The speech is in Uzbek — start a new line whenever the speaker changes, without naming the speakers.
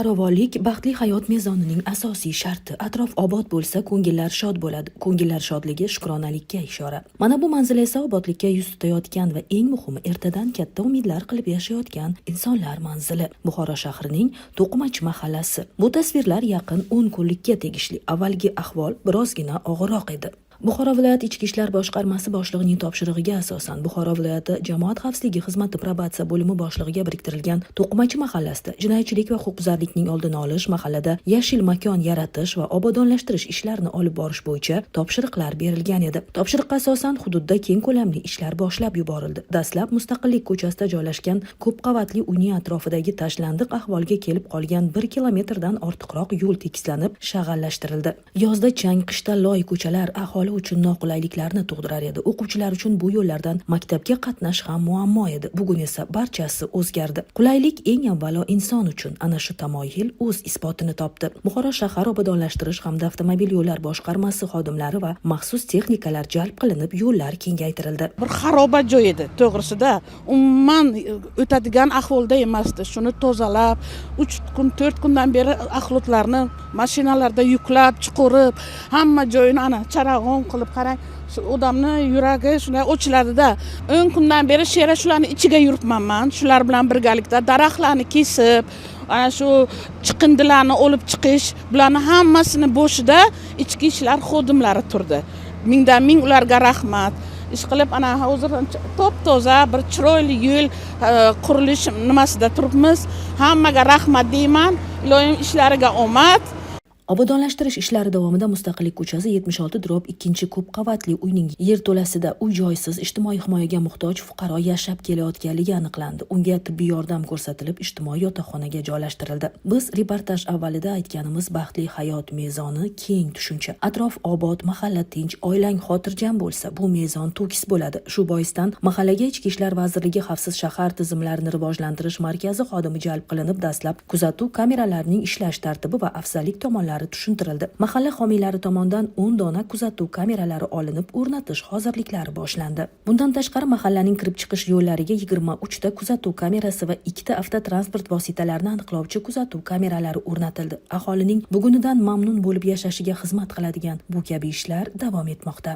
farovonlik baxtli hayot mezonining asosiy sharti. Atrof obod bo'lsa, ko'ngillar shod bo'ladi. Ko'ngillar shodligi shukronalikka ishora. Mana bu manzil esa obodlikka yuz tutayotgan va eng muhimi ertadan katta umidlar qilib yashayotgan insonlar manzili. Buxoro shahrining To'qimachi mahallasi. Bu tasvirlar yaqin 10 kunlikka tegishli. Avvalgi ahvol birozgina og'irroq edi. Buxoro viloyat ichki ishlar boshqarmasi boshlig'ining topshirig'iga asosan Buxoro viloyati jamoat xavfsizligi xizmati probatsiya bo'limi boshlig'iga biriktirilgan To'qimachi mahallasida jinoyatchilik va huquqbuzarlikning oldini olish, mahallada yashil makon yaratish va obodonlashtirish ishlarini olib borish bo'yicha topshiriqlar berilgan edi. Topshiriqqa asosan hududda keng ko'lamli ishlar boshlab yuborildi. Dastlab Mustaqillik ko'chasida joylashgan ko'p qavatli uyning atrofidagi tashlandiq ahvolga kelib qolgan 1 kilometrdan ortiqroq yo'l tekislanib, shag'allashtirildi. Yozda chang, qishda loy ko'chalar aholi uchun noqulayliklarni tug'dirar edi. O'quvchilar uchun bu yo'llardan maktabga qatnash ham muammo edi. Bugun esa barchasi o'zgardi. Qulaylik eng avvalo inson uchun. Ana shu tamoyil o'z isbotini topdi. Buxoro shahar obodonlashtirish hamda avtomobil yo'llar boshqarmasi xodimlari va maxsus texnikalar jalb qilinib, yo'llar kengaytirildi.
Bir xarobat joy edi, to'g'risida umuman o'tadigan ahvolda emasdi. Shuni tozalab, 3 kun, 4 kundan beri axlotlarni mashinalarda yuklab, chiqarib, hamma joyini ana charag'on qilib qarang, odamni yuragi shunday ochiladi-da. 10 kundan beri shera shularni ichiga yuribman men. Shular bilan birgalikda daraxtlarni kesib, ana shu chiqindilarni olib chiqish, bularni hammasini boshida ichki ishlar xodimlari turdi. Mingdan ming ularga rahmat. Ish qilib ana hozir top-toza bir chiroyli yo'l qurilish nimasida turibmiz. Hammaga rahmat deyman. Iloyim ishlariga omad.
Obodonlashtirish ishlari davomida Mustaqillik ko'chasi 76/2 ko'p qavatli uyning yerto'lasida uy-joysiz, ijtimoiy himoyaga muhtoj fuqaro yashab kelayotganligi aniqlandi. Unga tibbiy yordam ko'rsatilib, ijtimoiy yotoqxonaga joylashtirildi. Biz reportaj avvalida aytganimiz baxtli hayot mezoni keng tushuncha. Atrof obod, mahalla tinch, oilang xotirjam bo'lsa, bu mezon to'kis bo'ladi. Shu boisdan mahallaga Ichki ishlar vazirligi xavfsiz shahar tizimlarini rivojlantirish markazi xodimi jalb qilinib, dastlab kuzatuv kameralarining ishlash tartibi va afzallik tomonlari tushuntirildi. Mahalla homiylari tomonidan 10 dona kuzatuv kameralari olinib, o'rnatish hozirliklari boshlandi. Bundan tashqari mahallaning kirib chiqish yo'llariga 23 ta kuzatuv kamerasi va 2 ta avtotransport vositalarini aniqlovchi kuzatuv kameralari o'rnatildi. Aholining bugunidan mamnun bo'lib yashashiga xizmat qiladigan bu kabi ishlar davom etmoqda.